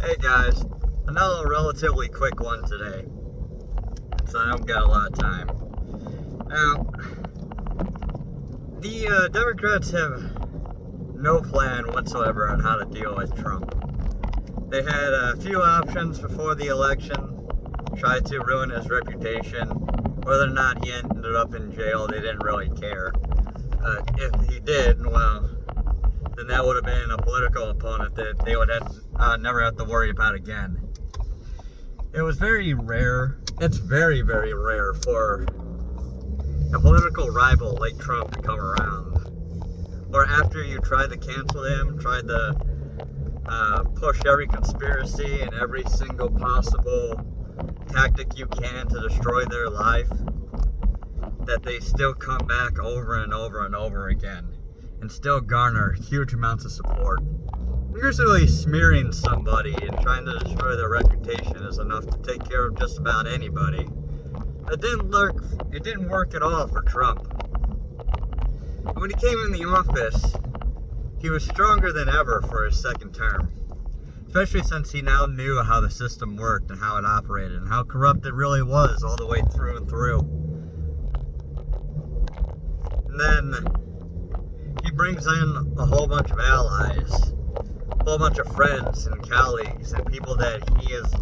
Hey guys, another relatively quick one today, so I don't got a lot of time. Now, the Democrats have no plan whatsoever on how to deal with Trump. They had a few options before the election, tried to ruin his reputation. Whether or not he ended up in jail, they didn't really care. If he did, well, then that would have been a political opponent that they would have never have to worry about again. It was very rare. It's very, very rare for a political rival like Trump to come around. Or after you try to cancel him, try to push every conspiracy and every single possible tactic you can to destroy their life, that they still come back over and over and over again and still garner huge amounts of support. Usually smearing somebody and trying to destroy their reputation is enough to take care of just about anybody. It didn't work at all for Trump. When he came in the office, he was stronger than ever for his second term. Especially since he now knew how the system worked and how it operated and how corrupt it really was all the way through and through. And then he brings in a whole bunch of allies, a whole bunch of friends and colleagues and people that he has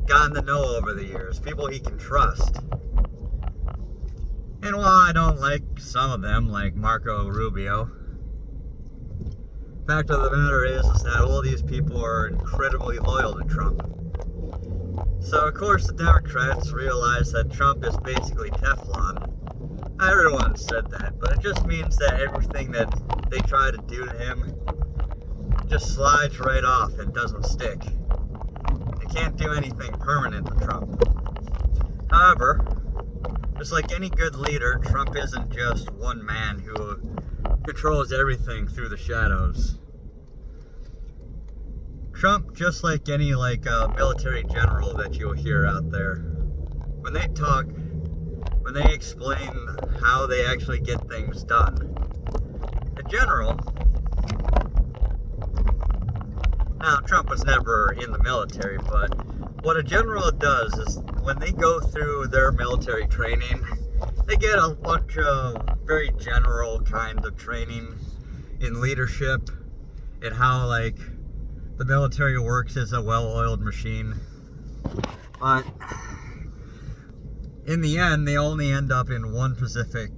gotten to know over the years, people he can trust. And while I don't like some of them, like Marco Rubio, fact of the matter is that all these people are incredibly loyal to Trump. So of course the Democrats realize that Trump is basically Teflon. Everyone said that, but it just means that everything that they try to do to him just slides right off and doesn't stick. They can't do anything permanent to Trump. However, just like any good leader, Trump isn't just one man who controls everything through the shadows. Trump, just like any military general that you'll hear out there, when they talk, when they explain how they actually get things done, a general, now Trump was never in the military, but what a general does is when they go through their military training, they get a bunch of very general kind of training in leadership and how the military works as a well-oiled machine. But in the end, they only end up in one specific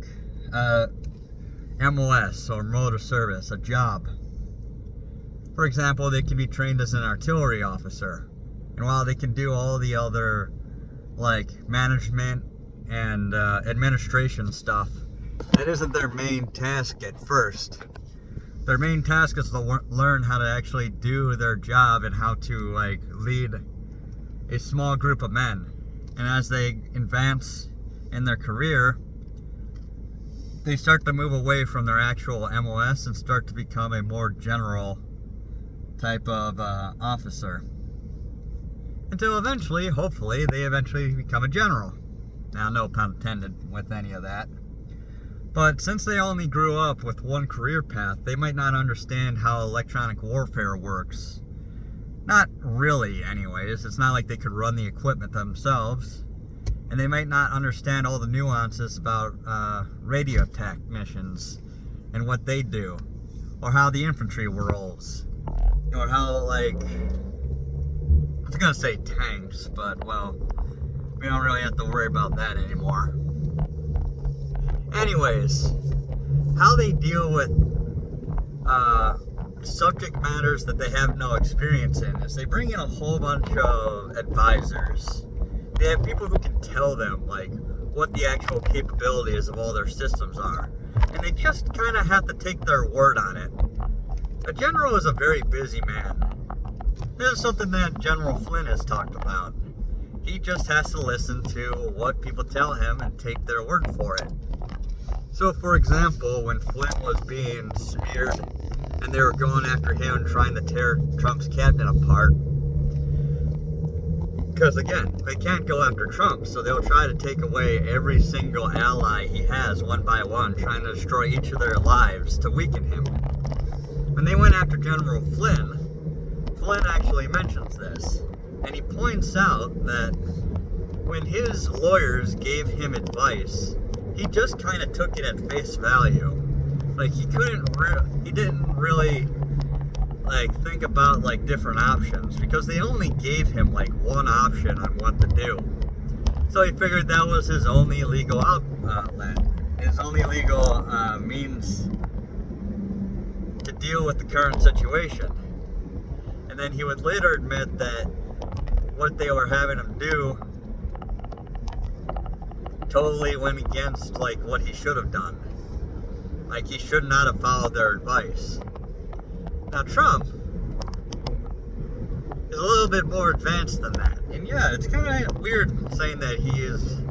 MOS, or mode of service, a job. For example, they can be trained as an artillery officer. And while they can do all the other management and administration stuff, that isn't their main task at first. Their main task is to learn how to actually do their job and how to lead a small group of men. And as they advance in their career, they start to move away from their actual MOS and start to become a more general type of officer. Until eventually, hopefully, they eventually become a general. Now, no pun intended with any of that. But since they only grew up with one career path, they might not understand how electronic warfare works. Not really, anyways. It's not like they could run the equipment themselves. And they might not understand all the nuances about radio technicians and what they do. Or how the infantry rolls. Or how, I was gonna say tanks, but, well, we don't really have to worry about that anymore. Anyways, how they deal with subject matters that they have no experience in is they bring in a whole bunch of advisors. They have people who can tell them what the actual capabilities of all their systems are, and they just kind of have to take their word on it. A general is a very busy man. This is something that General Flynn has talked about. He just has to listen to what people tell him and take their word for it. So, for example, when Flynn was being smeared and they were going after him trying to tear Trump's cabinet apart, because again, they can't go after Trump, so they'll try to take away every single ally he has one by one, trying to destroy each of their lives to weaken him. When they went after General Flynn Flynn actually mentions this, and he points out that when his lawyers gave him advice, he just kind of took it at face value. Like, he didn't really, like, think about, like, different options, because they only gave him, like, one option on what to do. So he figured that was his only legal outlet, his only legal means to deal with the current situation. And then he would later admit that what they were having him do totally went against, like, what he should have done. Like, he should not have followed their advice. Now, Trump is a little bit more advanced than that. And yeah, it's kind of weird saying that he is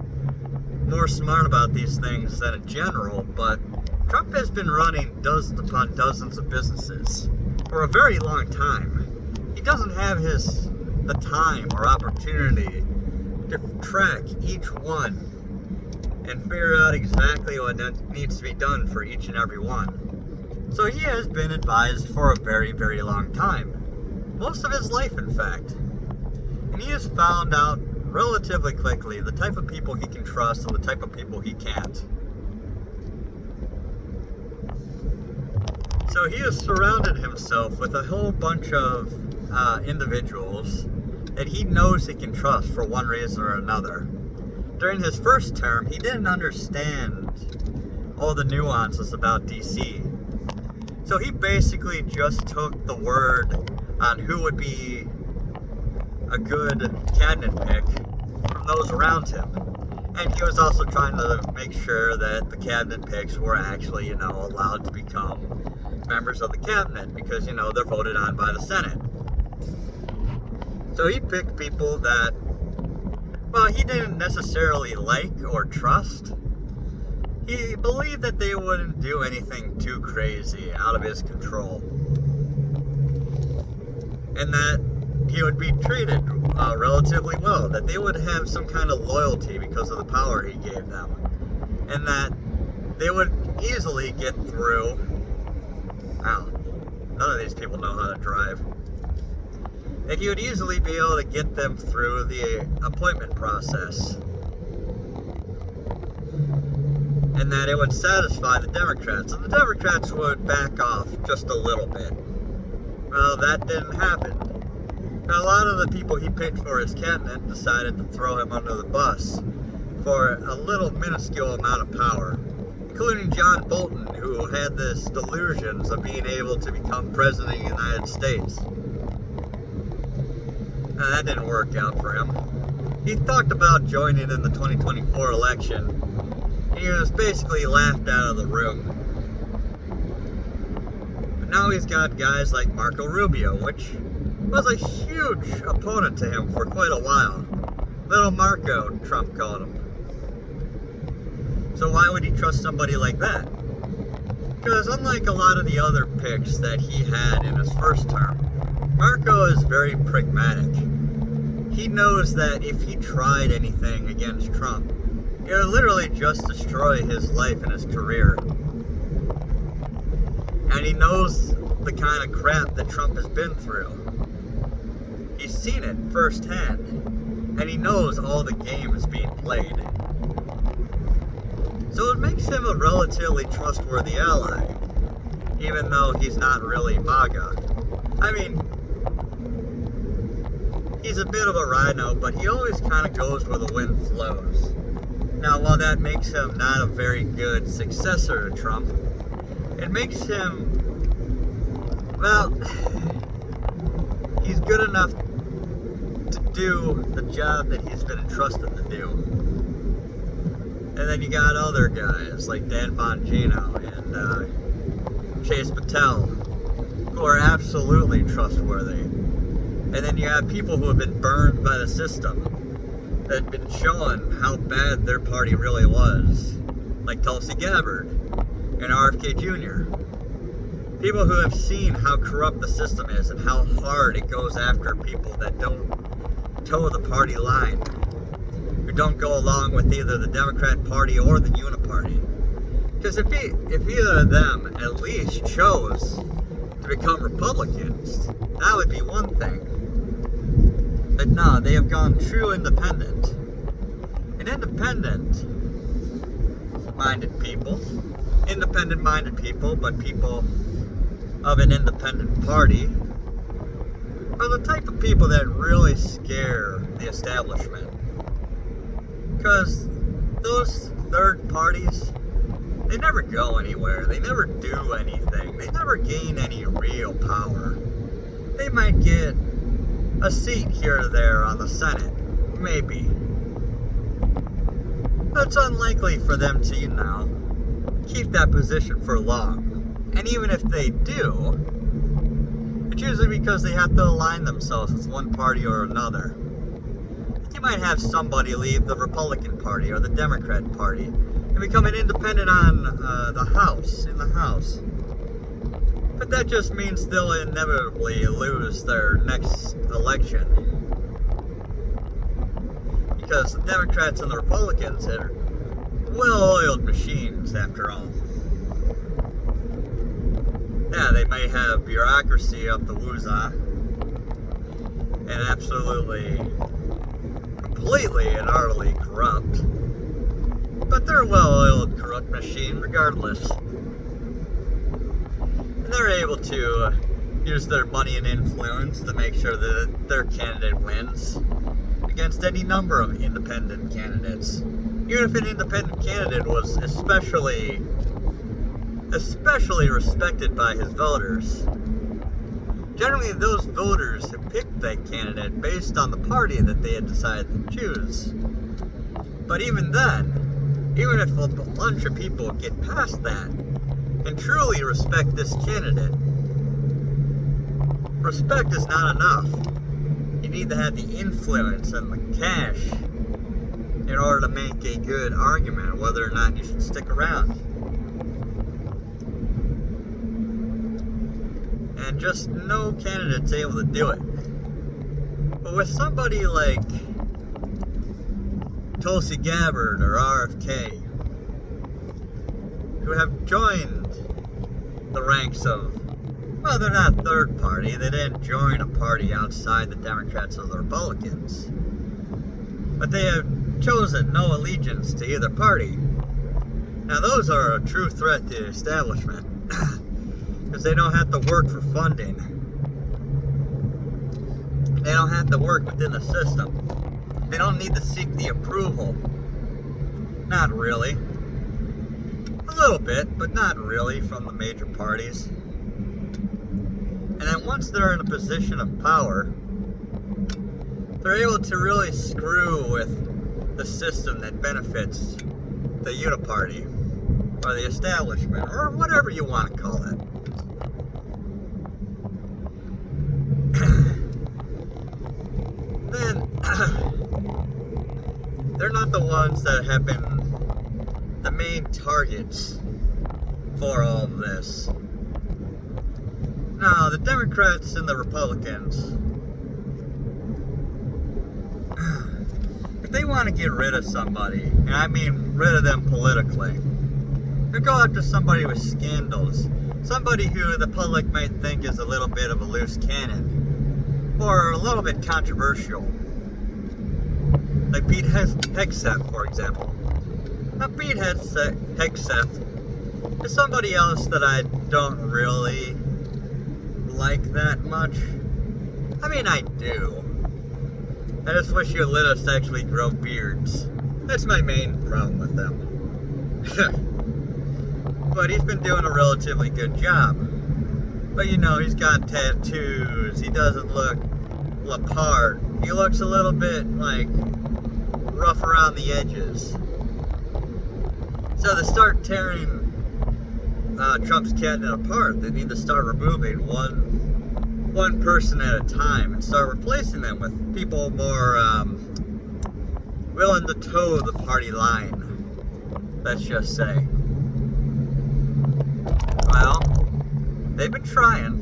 more smart about these things than in general, but Trump has been running dozens upon dozens of businesses for a very long time. He doesn't have the time or opportunity to track each one and figure out exactly what needs to be done for each and every one. So he has been advised for a very, very long time. Most of his life, in fact. And he has found out relatively quickly the type of people he can trust and the type of people he can't. So he has surrounded himself with a whole bunch of individuals that he knows he can trust for one reason or another. During his first term, he didn't understand all the nuances about DC. So he basically just took the word on who would be a good cabinet pick from those around him. And he was also trying to make sure that the cabinet picks were actually, allowed to become members of the cabinet, because, they're voted on by the Senate. So he picked people that, well, he didn't necessarily like or trust. He believed that they wouldn't do anything too crazy out of his control. And that he would be treated relatively well, that they would have some kind of loyalty because of the power he gave them. And that they would easily get through. Wow, none of these people know how to drive. That he would easily be able to get them through the appointment process. And that it would satisfy the Democrats. And the Democrats would back off just a little bit. Well, that didn't happen. Now, a lot of the people he picked for his cabinet decided to throw him under the bus for a little minuscule amount of power, including John Bolton, who had this delusions of being able to become president of the United States. Now, that didn't work out for him. He talked about joining in the 2024 election. He was basically laughed out of the room. But now he's got guys like Marco Rubio, which was a huge opponent to him for quite a while. Little Marco, Trump called him. So why would he trust somebody like that? Because unlike a lot of the other picks that he had in his first term, Marco is very pragmatic. He knows that if he tried anything against Trump, it would literally just destroy his life and his career. And he knows the kind of crap that Trump has been through. He's seen it firsthand, and he knows all the games being played. So it makes him a relatively trustworthy ally, even though he's not really MAGA. I mean, he's a bit of a rhino, but he always kind of goes where the wind flows. Now, while that makes him not a very good successor to Trump, it makes him, well, he's good enough to do the job that he's been entrusted to do. And then you got other guys like Dan Bongino and Chase Patel, who are absolutely trustworthy. And then you have people who have been burned by the system, that have been shown how bad their party really was, like Tulsi Gabbard and RFK Jr. People who have seen how corrupt the system is and how hard it goes after people that don't toe the party line, who don't go along with either the Democrat Party or the Uniparty. Because if either of them at least chose to become Republicans. That would be one thing. But no, they have gone true independent. And independent-minded people, but people of an independent party, are the type of people that really scare the establishment. Because those third parties, they never go anywhere. They never do anything. They never gain any real power. They might get a seat here or there on the Senate. Maybe. But it's unlikely for them to, keep that position for long. And even if they do, it's usually because they have to align themselves with one party or another. You might have somebody leave the Republican Party or the Democrat Party and become an independent on in the House. But that just means they'll inevitably lose their next election. Because the Democrats and the Republicans are well-oiled machines, after all. Yeah, they may have bureaucracy up the woozah and absolutely, completely and utterly corrupt. But they're a well-oiled, corrupt machine regardless. And they're able to use their money and influence to make sure that their candidate wins against any number of independent candidates. Even if an independent candidate was especially respected by his voters. Generally, those voters have picked that candidate based on the party that they had decided to choose. But even then, even if a bunch of people get past that and truly respect this candidate, respect is not enough. You need to have the influence and the cash in order to make a good argument whether or not you should stick around. And just no candidate's able to do it. But with somebody like Tulsi Gabbard or RFK, who have joined the ranks of, well, they're not third party, they didn't join a party outside the Democrats or the Republicans, but they have chosen no allegiance to either party. Now those are a true threat to the establishment. Because they don't have to work for funding. They don't have to work within the system. They don't need to seek the approval. Not really. A little bit, but not really from the major parties. And then once they're in a position of power, they're able to really screw with the system that benefits the uniparty, or the establishment, or whatever you want to call it. Then they're not the ones that have been the main targets for all of this. No, the Democrats and the Republicans, if they want to get rid of somebody, and I mean rid of them politically, they go after somebody with scandals, somebody who the public might think is a little bit of a loose cannon, or a little bit controversial, like Pete Hegseth, for example. Now, Pete Hegseth is somebody else that I don't really like that much. I mean, I do. I just wish you would let us actually grow beards. That's my main problem with them. But he's been doing a relatively good job. But he's got tattoos. He doesn't look the part. He looks a little bit like rough around the edges. So to start tearing Trump's cabinet apart, they need to start removing one person at a time and start replacing them with people more willing to toe the party line. Let's just say. Well, they've been trying,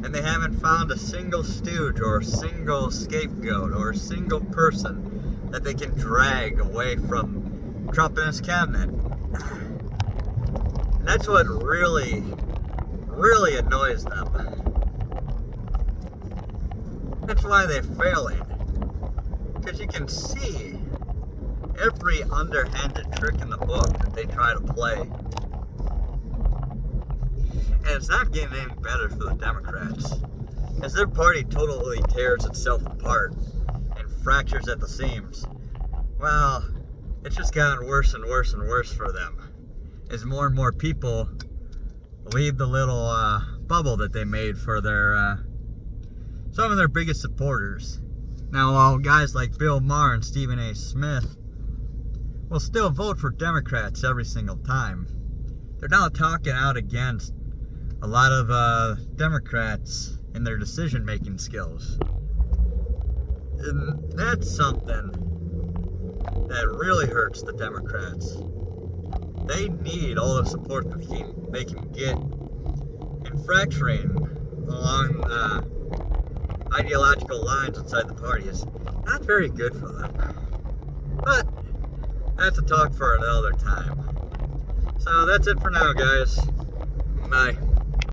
and they haven't found a single stooge or a single scapegoat or a single person that they can drag away from Trump and his cabinet. And that's what really really annoys them. That's why they're failing. Because you can see every underhanded trick in the book that they try to play. And it's not getting any better for the Democrats. As their party totally tears itself apart and fractures at the seams, well, it's just gotten worse and worse and worse for them. As more and more people leave the little bubble that they made for their some of their biggest supporters. Now, while guys like Bill Maher and Stephen A. Smith will still vote for Democrats every single time, they're now talking out against a lot of Democrats in their decision-making skills. And that's something that really hurts the Democrats. They need all the support that they can get, and fracturing along ideological lines inside the party is not very good for them. But that's a talk for another time. So that's it for now, guys. Bye.